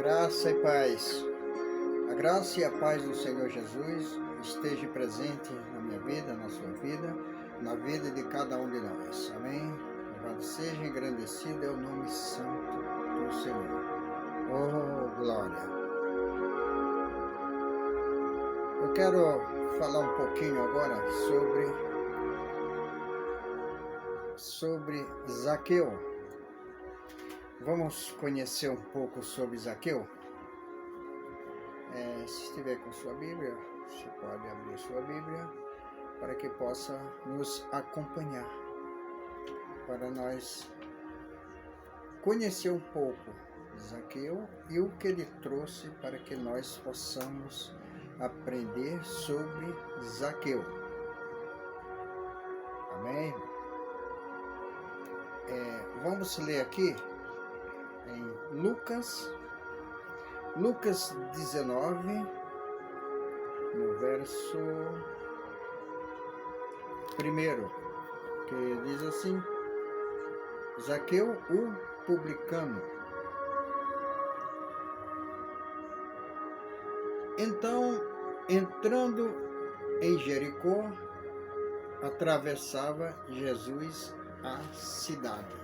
Graça e paz. A graça e a paz do Senhor Jesus esteja presente na minha vida, na sua vida, na vida de cada um de nós. Amém? Louvado seja engrandecido é o nome santo do Senhor. Oh, glória! Eu quero falar um pouquinho agora sobre Zaqueu. Vamos conhecer um pouco sobre Zaqueu? Se estiver com sua Bíblia, você pode abrir sua Bíblia para que possa nos acompanhar, para nós conhecer um pouco Zaqueu e o que ele trouxe para que nós possamos aprender sobre Zaqueu. Amém? Vamos ler aqui em Lucas 19, no verso 1, que diz assim: Zaqueu, o publicano. Então, entrando em Jericó, atravessava Jesus a cidade.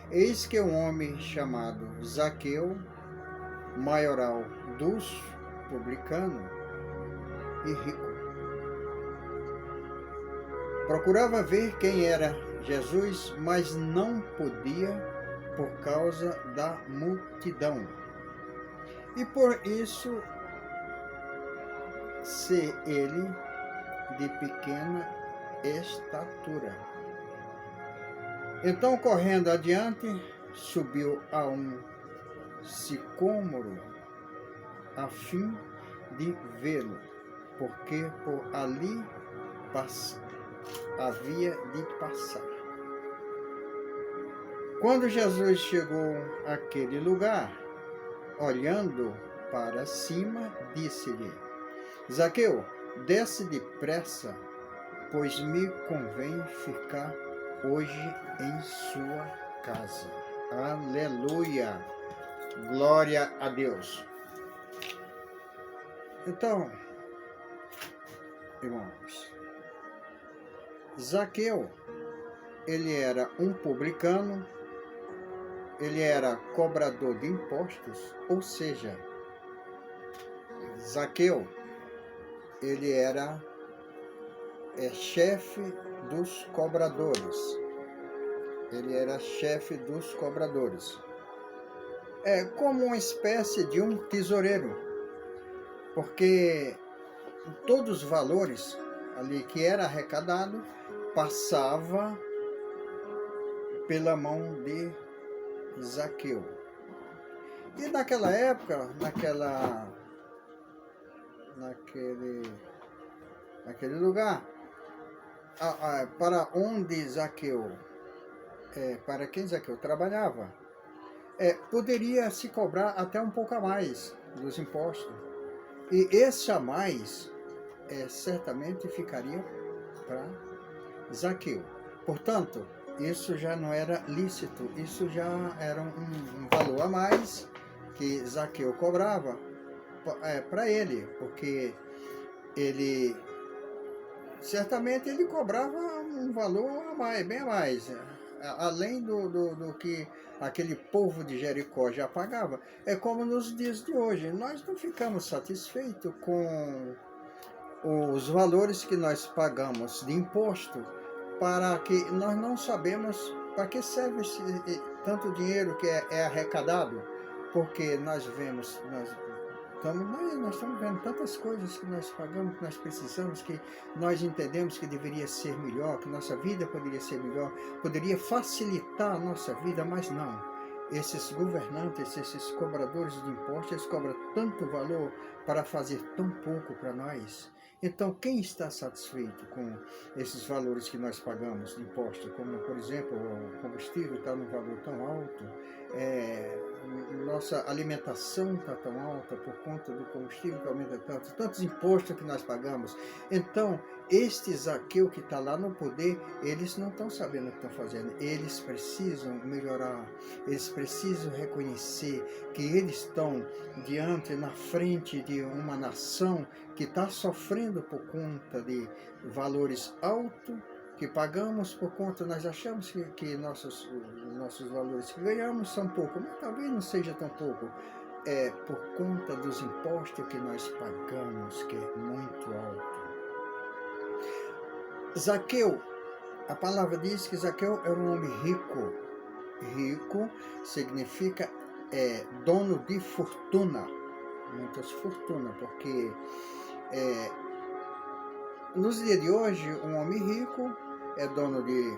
Eis que um homem chamado Zaqueu, maioral dos publicanos e rico, procurava ver quem era Jesus, mas não podia por causa da multidão. E por isso, ser ele de pequena estatura. Então, correndo adiante, subiu a um sicômoro a fim de vê-lo, porque por ali havia de passar. Quando Jesus chegou àquele lugar, olhando para cima, disse-lhe: Zaqueu, desce depressa, pois me convém ficar hoje em sua casa. Aleluia! Glória a Deus! Então, irmãos, Zaqueu, ele era um publicano, ele era cobrador de impostos, ou seja, Zaqueu, ele era chefe dos cobradores. Ele era chefe dos cobradores. É como uma espécie de um tesoureiro, porque todos os valores ali que era arrecadado passava pela mão de Zaqueu. E naquela época, naquele lugar, para onde Zaqueu, para quem Zaqueu trabalhava, poderia se cobrar até um pouco a mais dos impostos. E esse a mais, certamente ficaria para Zaqueu. Portanto, isso já não era lícito, isso já era um valor a mais que Zaqueu cobrava para ele, porque ele certamente ele cobrava um valor a mais, bem a mais, além do que aquele povo de Jericó já pagava. É como nos dias de hoje, nós não ficamos satisfeitos com os valores que nós pagamos de imposto, para que nós não sabemos para que serve tanto dinheiro que é arrecadado, porque nós estamos vendo tantas coisas que nós pagamos, que nós precisamos, que nós entendemos que deveria ser melhor, que nossa vida poderia ser melhor, poderia facilitar a nossa vida, mas não. Esses governantes, esses cobradores de impostos, eles cobram tanto valor para fazer tão pouco para nós. Então, quem está satisfeito com esses valores que nós pagamos de imposto, como, por exemplo, o combustível está num valor tão alto, nossa alimentação está tão alta por conta do combustível que aumenta tanto, tantos impostos que nós pagamos. Então, este Zaqueu que está lá no poder, eles não estão sabendo o que estão fazendo. Eles precisam melhorar, eles precisam reconhecer que eles estão na frente de uma nação que está sofrendo por conta de valores altos que pagamos por conta, nós achamos que nossos valores que ganhamos são pouco, mas talvez não seja tão pouco. É por conta dos impostos que nós pagamos, que é muito alto. Zaqueu, a palavra diz que Zaqueu era um homem rico. Rico significa dono de fortuna, muitas fortunas, porque nos dias de hoje, um homem rico é dono de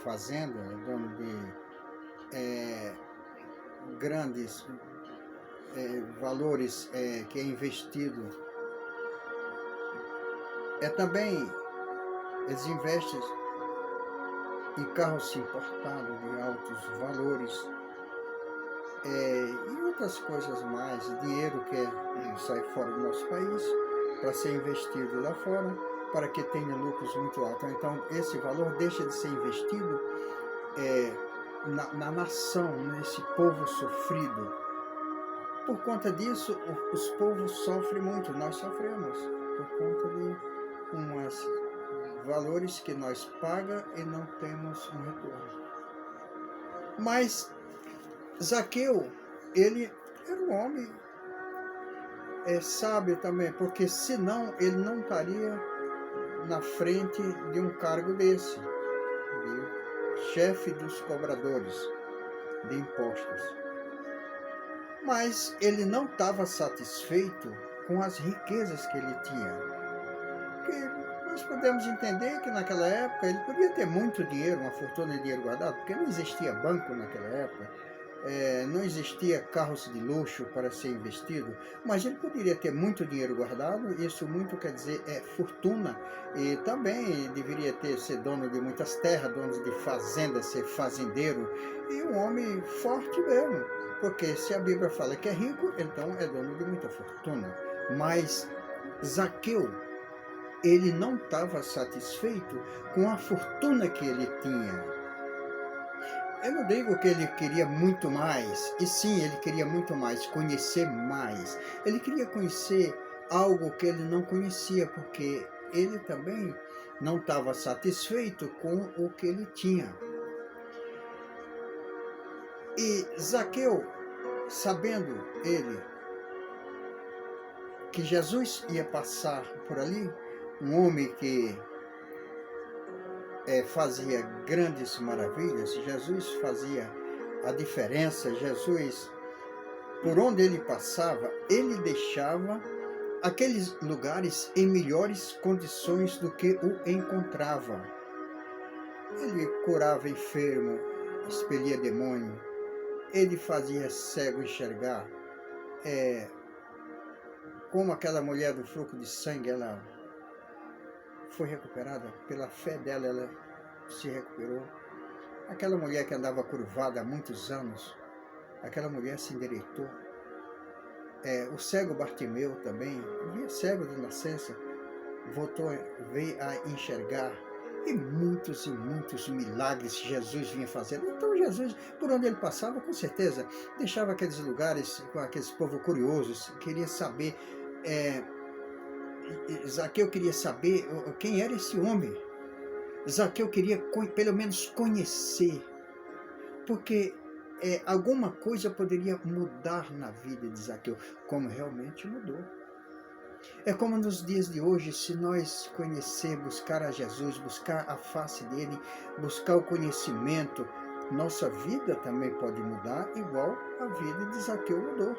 fazenda, é dono de grandes valores que é investido. Também eles investem em carros importados de altos valores e outras coisas mais, dinheiro que sai fora do nosso país para ser investido lá fora, para que tenha lucros muito altos. Então, esse valor deixa de ser investido na nação, nesse povo sofrido. Por conta disso, os povos sofrem muito, nós sofremos, por conta de uns valores que nós pagamos e não temos um retorno. Mas Zaqueu, ele era um homem sábio também, porque senão ele não estaria na frente de um cargo desse, de chefe dos cobradores de impostos. Mas ele não estava satisfeito com as riquezas que ele tinha. Porque nós podemos entender que naquela época ele podia ter muito dinheiro, uma fortuna de dinheiro guardado, porque não existia banco naquela época. Não existia carros de luxo para ser investido, mas ele poderia ter muito dinheiro guardado. Isso muito quer dizer fortuna, e também deveria ser dono de muitas terras, dono de fazendas, ser fazendeiro, e um homem forte mesmo, porque se a Bíblia fala que é rico, então é dono de muita fortuna. Mas Zaqueu, ele não estava satisfeito com a fortuna que ele tinha. Eu não digo que ele queria muito mais, e sim, ele queria muito mais, conhecer mais. Ele queria conhecer algo que ele não conhecia, porque ele também não estava satisfeito com o que ele tinha. E Zaqueu, sabendo ele que Jesus ia passar por ali, um homem que fazia grandes maravilhas, Jesus fazia a diferença, Jesus, por onde ele passava, ele deixava aqueles lugares em melhores condições do que o encontrava. Ele curava enfermo, expelia demônio, ele fazia cego enxergar, como aquela mulher do fluxo de sangue, ela foi recuperada, pela fé dela, ela se recuperou. Aquela mulher que andava curvada há muitos anos, aquela mulher se endireitou. O cego Bartimeu também, via cego de nascença, veio a enxergar, e muitos milagres Jesus vinha fazendo. Então Jesus, por onde ele passava, com certeza, deixava aqueles lugares com aqueles povos curiosos, queria saber. Zaqueu queria saber quem era esse homem. Zaqueu queria pelo menos conhecer, porque alguma coisa poderia mudar na vida de Zaqueu, como realmente mudou. É como nos dias de hoje, se nós conhecer, buscar a Jesus, buscar a face dele, buscar o conhecimento, nossa vida também pode mudar, igual a vida de Zaqueu mudou.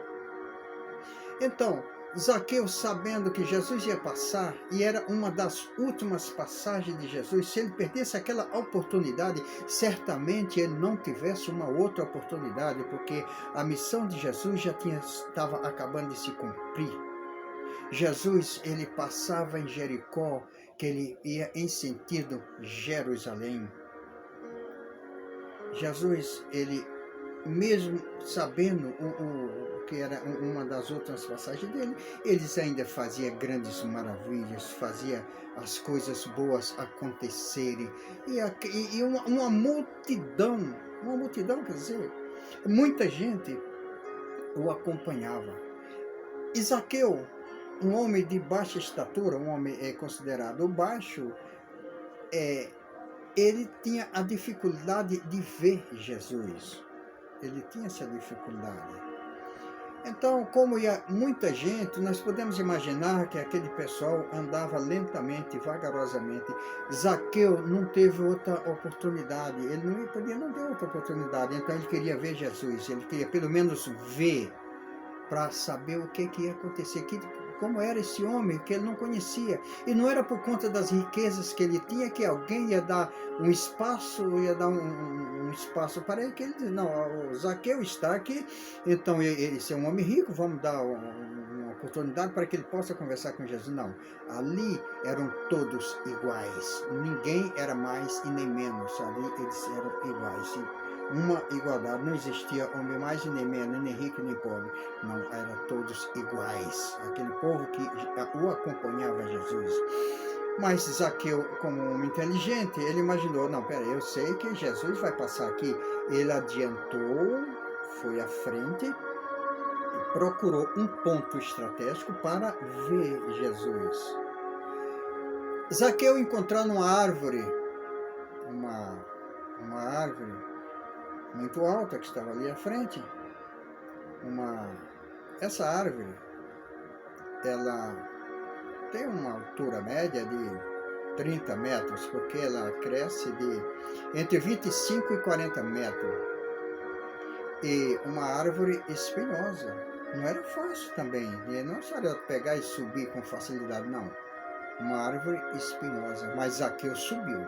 Então, Zaqueu, sabendo que Jesus ia passar, e era uma das últimas passagens de Jesus, se ele perdesse aquela oportunidade, certamente ele não tivesse uma outra oportunidade, porque a missão de Jesus já estava acabando de se cumprir. Jesus, ele passava em Jericó, que ele ia em sentido Jerusalém. Jesus, ele mesmo sabendo o que era uma das outras passagens dele, eles ainda faziam grandes maravilhas, fazia as coisas boas acontecerem, e uma multidão, quer dizer, muita gente o acompanhava. E Zaqueu, um homem de baixa estatura, um homem considerado baixo, ele tinha a dificuldade de ver Jesus. Ele tinha essa dificuldade. Então, como ia muita gente, nós podemos imaginar que aquele pessoal andava lentamente, vagarosamente. Zaqueu não teve outra oportunidade, ele não podia não ter outra oportunidade, então ele queria ver Jesus, ele queria pelo menos ver, para saber o que ia acontecer, como era esse homem que ele não conhecia. E não era por conta das riquezas que ele tinha que alguém ia dar um espaço, um espaço para ele, que ele disse, não, o Zaqueu está aqui, então ele é um homem rico, vamos dar uma oportunidade para que ele possa conversar com Jesus. Não, ali eram todos iguais, ninguém era mais e nem menos, ali eles eram iguais. Uma igualdade, não existia homem mais e nem menos, nem rico nem pobre, não, eram todos iguais, aquele povo que o acompanhava Jesus. Mas Zaqueu, como um homem inteligente, ele imaginou, não, peraí, eu sei que Jesus vai passar aqui. Ele adiantou, foi à frente e procurou um ponto estratégico para ver Jesus. Zaqueu encontrou uma árvore muito alta que estava ali à frente. Essa árvore, ela tem uma altura média de 30 metros, porque ela cresce de entre 25 e 40 metros. E uma árvore espinhosa. Não era fácil também, não é só pegar e subir com facilidade, não. Uma árvore espinhosa, mas Zaqueu subiu,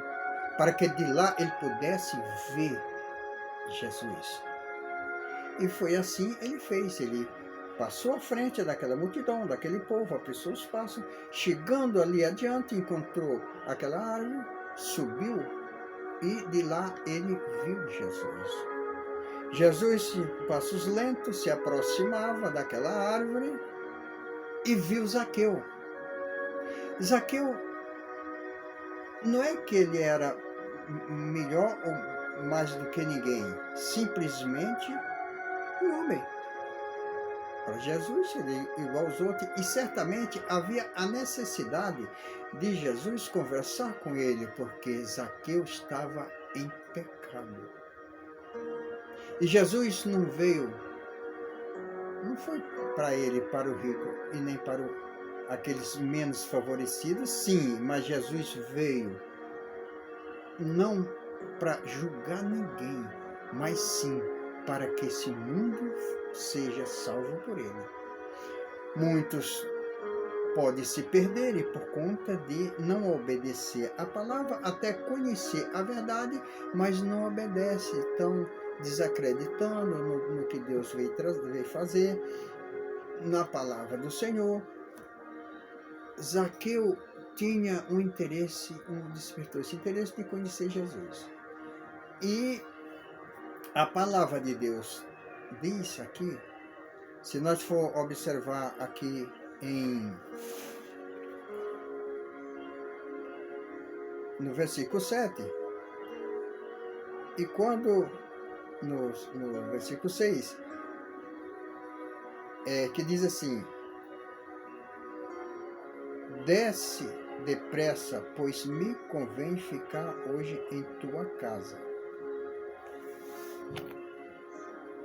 para que de lá ele pudesse ver Jesus. E foi assim ele fez, ele passou à frente daquela multidão, daquele povo, as pessoas passam, chegando ali adiante, encontrou aquela árvore, subiu e de lá ele viu Jesus. Jesus, em passos lentos, se aproximava daquela árvore e viu Zaqueu. Zaqueu, não é que ele era melhor ou mais do que ninguém, simplesmente um homem. Para Jesus, ele é igual aos outros, e certamente havia a necessidade de Jesus conversar com ele, porque Zaqueu estava em pecado. E Jesus não foi para ele, para o rico, e nem para aqueles menos favorecidos, sim, mas Jesus veio não para julgar ninguém, mas sim para que esse mundo seja salvo por ele. Muitos podem se perderem por conta de não obedecer a palavra, até conhecer a verdade, mas não obedece, estão desacreditando no que Deus veio fazer, na palavra do Senhor. Zaqueu tinha despertou esse interesse de conhecer Jesus. E a palavra de Deus diz aqui, se nós for observar aqui no versículo 7, e quando no versículo 6, que diz assim: desce depressa, pois me convém ficar hoje em tua casa.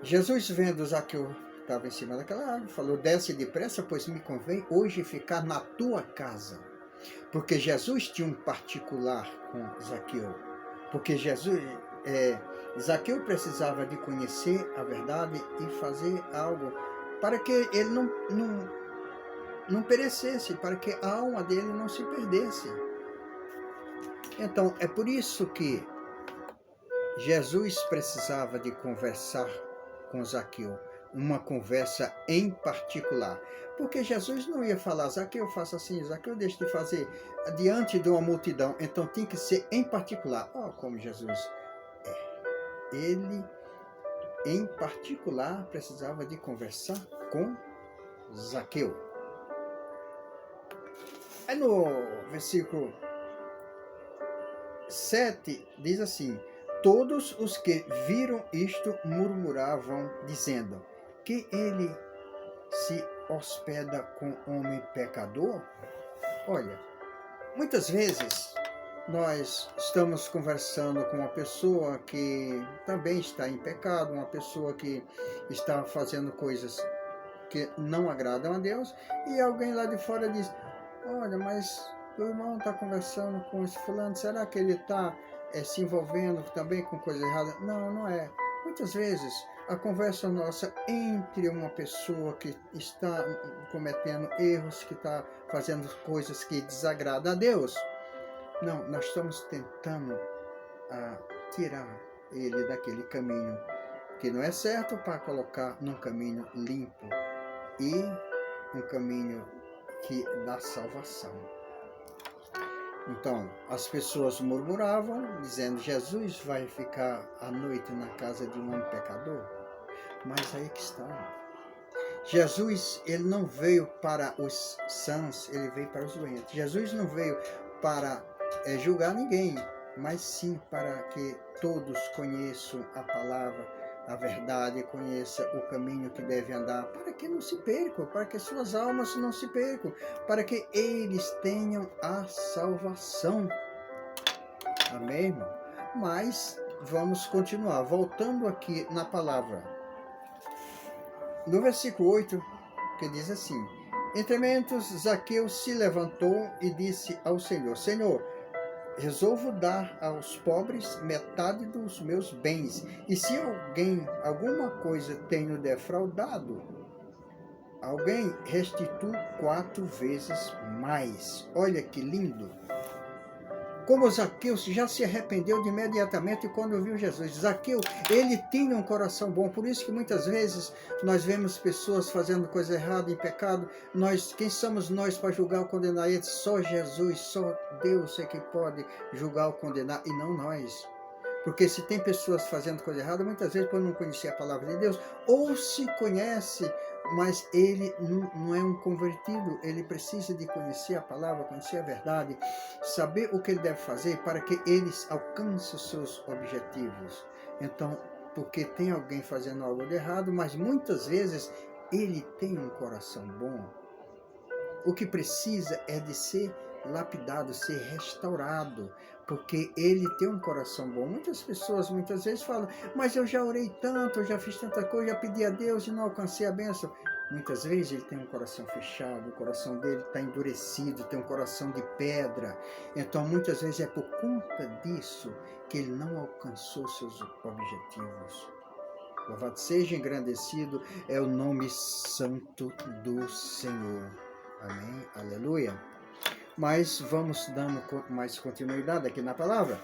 Jesus, vendo Zaqueu estava em cima daquela árvore, falou: desce depressa, pois me convém hoje ficar na tua casa. Porque Jesus tinha um particular com Zaqueu. Porque Zaqueu precisava de conhecer a verdade e fazer algo para que ele não perecesse, para que a alma dele não se perdesse. Então, é por isso que Jesus precisava de conversar com Zaqueu, uma conversa em particular. Porque Jesus não ia falar: Zaqueu, faça assim, Zaqueu, deixe de fazer, diante de uma multidão. Então tem que ser em particular. Como Jesus é. Ele em particular, precisava de conversar com Zaqueu. Aí no versículo 7 diz assim: todos os que viram isto murmuravam, dizendo: que ele se hospeda com homem pecador? Olha, muitas vezes nós estamos conversando com uma pessoa que também está em pecado, uma pessoa que está fazendo coisas que não agradam a Deus, e alguém lá de fora diz: olha, mas o irmão está conversando com esse fulano, será que ele está se envolvendo também com coisa errada? Não, não é. Muitas vezes a conversa nossa entre uma pessoa que está cometendo erros, que está fazendo coisas que desagradam a Deus, não, nós estamos tentando tirar ele daquele caminho que não é certo para colocar num caminho limpo e um caminho que dá salvação. Então, as pessoas murmuravam, dizendo: Jesus vai ficar à noite na casa de um homem pecador? Mas aí que está. Jesus, ele não veio para os sãos, ele veio para os doentes. Jesus não veio para julgar ninguém, mas sim para que todos conheçam a palavra, a verdade, conheçam o caminho que devem andar, para que não se percam, para que suas almas não se percam, para que eles tenham a salvação. Amém, irmão? Mas vamos continuar, voltando aqui na palavra. No versículo 8, que diz assim: entretanto, Zaqueu se levantou e disse ao Senhor: Senhor, resolvo dar aos pobres metade dos meus bens, e se alguma coisa tenho defraudado, alguém restitui 4 vezes mais. Olha que lindo! Como Zaqueu já se arrependeu de imediatamente quando viu Jesus. Zaqueu, ele tinha um coração bom, por isso que muitas vezes nós vemos pessoas fazendo coisa errada, em pecado. Quem somos nós para julgar ou condenar eles? Só Jesus, só Deus é que pode julgar ou condenar, e não nós. Porque se tem pessoas fazendo coisa errada, muitas vezes por não conhecer a palavra de Deus, ou se conhece, mas ele não é um convertido, ele precisa de conhecer a palavra, conhecer a verdade, saber o que ele deve fazer para que eles alcancem os seus objetivos. Então, porque tem alguém fazendo algo de errado, mas muitas vezes ele tem um coração bom. O que precisa é de ser lapidado, ser restaurado, porque ele tem um coração bom. Muitas pessoas muitas vezes falam: mas eu já orei tanto, eu já fiz tanta coisa, já pedi a Deus e não alcancei a bênção. Muitas vezes ele tem um coração fechado, o coração dele está endurecido, tem um coração de pedra. Então muitas vezes é por conta disso que ele não alcançou seus objetivos. Louvado seja, engrandecido é o nome santo do Senhor. Amém, aleluia. Mas vamos dando mais continuidade aqui na palavra,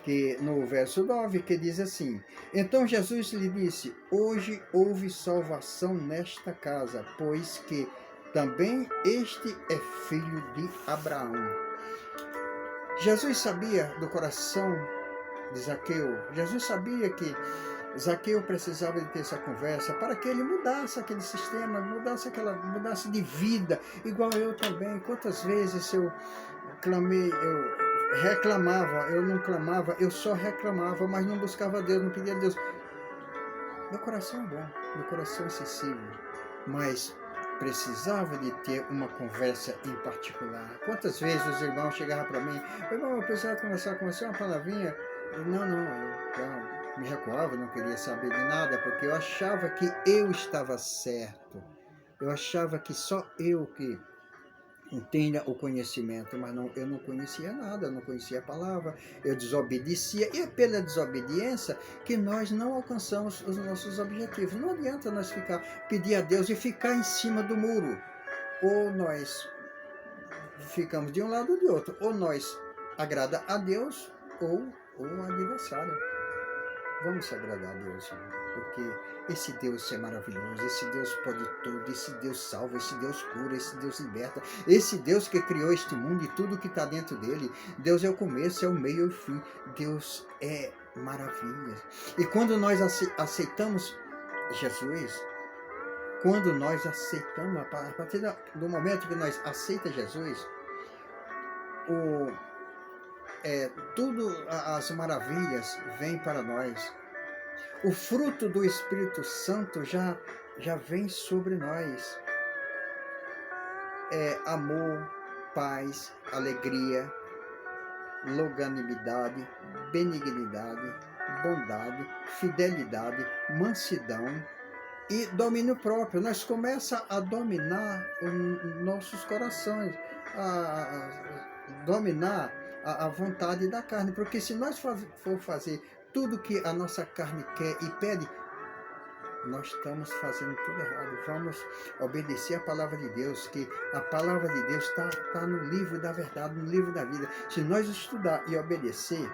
que no verso 9, que diz assim: então Jesus lhe disse: hoje houve salvação nesta casa, pois que também este é filho de Abraão. Jesus sabia do coração de Zaqueu. Jesus sabia que Zaqueu precisava de ter essa conversa para que ele mudasse aquele sistema, mudasse de vida, igual eu também. Quantas vezes eu clamei, eu reclamava, eu não clamava, eu só reclamava, mas não buscava Deus, não pedia a Deus. Meu coração é bom, meu coração é sensível, mas precisava de ter uma conversa em particular. Quantas vezes os irmãos chegavam para mim: irmão, eu precisava conversar com você, uma palavrinha. Não, eu me recuava, não queria saber de nada, porque eu achava que eu estava certo. Eu achava que só eu que tenha o conhecimento, mas não, eu não conhecia nada, eu não conhecia a palavra, eu desobedecia, e é pela desobediência que nós não alcançamos os nossos objetivos. Não adianta nós pedir a Deus e ficar em cima do muro. Ou nós ficamos de um lado ou de outro, ou nós agrada a Deus ou o adversário. Vamos agradar a Deus, irmão, porque esse Deus é maravilhoso, esse Deus pode tudo, esse Deus salva, esse Deus cura, esse Deus liberta, esse Deus que criou este mundo e tudo que está dentro dele. Deus é o começo, é o meio e o fim. Deus é maravilha. E quando nós aceitamos Jesus, quando nós aceitamos, a partir do momento que nós aceitamos Jesus, o, tudo as maravilhas vêm para nós. O fruto do Espírito Santo já vem sobre nós. Amor, paz, alegria, longanimidade, benignidade, bondade, fidelidade, mansidão e domínio próprio. Nós começamos a dominar os nossos corações, a dominar a vontade da carne, porque se nós for fazer tudo que a nossa carne quer e pede, nós estamos fazendo tudo errado. Vamos obedecer a palavra de Deus, que a palavra de Deus está no livro da verdade, no livro da vida. Se nós estudar e obedecer,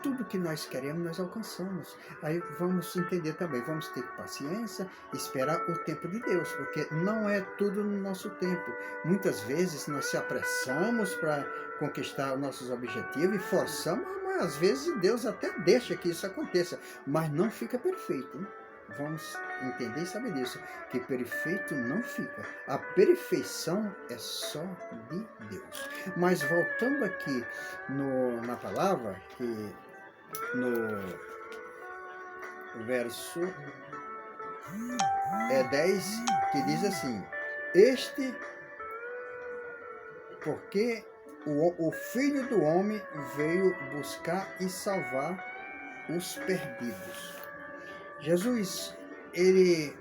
tudo que nós queremos, nós alcançamos. Aí vamos entender também, vamos ter paciência, esperar o tempo de Deus, porque não é tudo no nosso tempo. Muitas vezes nós se apressamos para conquistar os nossos objetivos e forçamos, mas às vezes Deus até deixa que isso aconteça, mas não fica perfeito, né? Vamos entender e saber disso, que perfeito não fica. A perfeição é só de Deus. Mas voltando aqui na palavra, que no verso 10, que diz assim: porque o Filho do Homem veio buscar e salvar os perdidos. Jesus, ele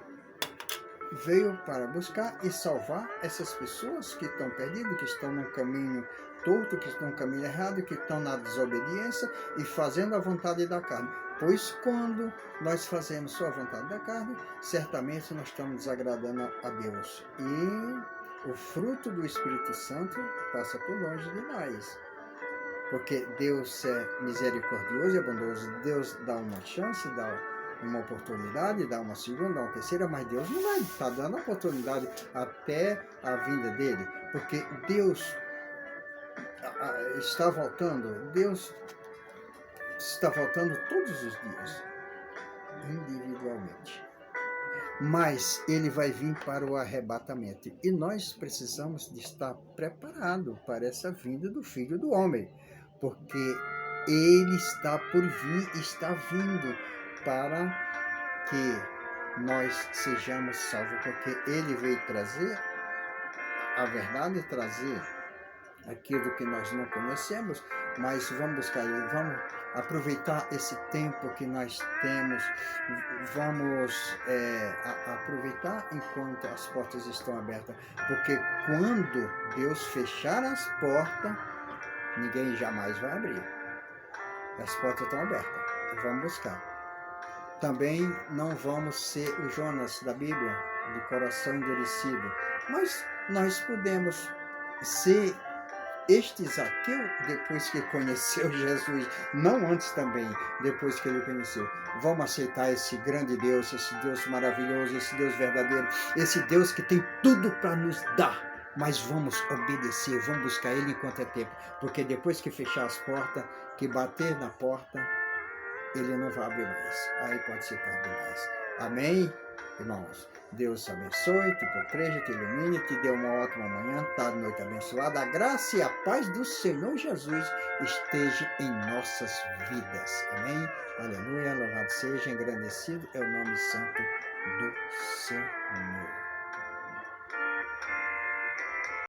veio para buscar e salvar essas pessoas que estão perdidas, que estão no caminho torto, que estão no caminho errado, que estão na desobediência e fazendo a vontade da carne. Pois quando nós fazemos só a vontade da carne, certamente nós estamos desagradando a Deus. E o fruto do Espírito Santo passa por longe de nós. Porque Deus é misericordioso e bondoso. Deus dá uma chance, dá uma oportunidade, dá uma segunda, dá uma terceira, mas Deus não vai estar dando a oportunidade até a vinda dele, porque Deus está voltando, Deus está voltando todos os dias, individualmente. Mas ele vai vir para o arrebatamento, e nós precisamos de estar preparados para essa vinda do Filho do Homem, porque ele está por vir, está vindo para que nós sejamos salvos, porque ele veio trazer a verdade, trazer aquilo que nós não conhecemos, mas vamos buscar ele, vamos aproveitar esse tempo que nós temos, vamos aproveitar enquanto as portas estão abertas, porque quando Deus fechar as portas, ninguém jamais vai abrir. As portas estão abertas, vamos buscar. Também não vamos ser o Jonas da Bíblia, de coração endurecido, mas nós podemos ser este Zaqueu depois que conheceu Jesus, não antes também, depois que ele conheceu. Vamos aceitar esse grande Deus, esse Deus maravilhoso, esse Deus verdadeiro, esse Deus que tem tudo para nos dar, mas vamos obedecer, vamos buscar ele enquanto é tempo, porque depois que fechar as portas, que bater na porta, ele não vai abrir mais. Aí pode ser tarde demais. Amém? Irmãos, Deus te abençoe, te proteja, te ilumine, te dê uma ótima manhã, tarde, noite abençoada. A graça e a paz do Senhor Jesus esteja em nossas vidas. Amém? Aleluia, louvado seja, engrandecido é o nome santo do Senhor.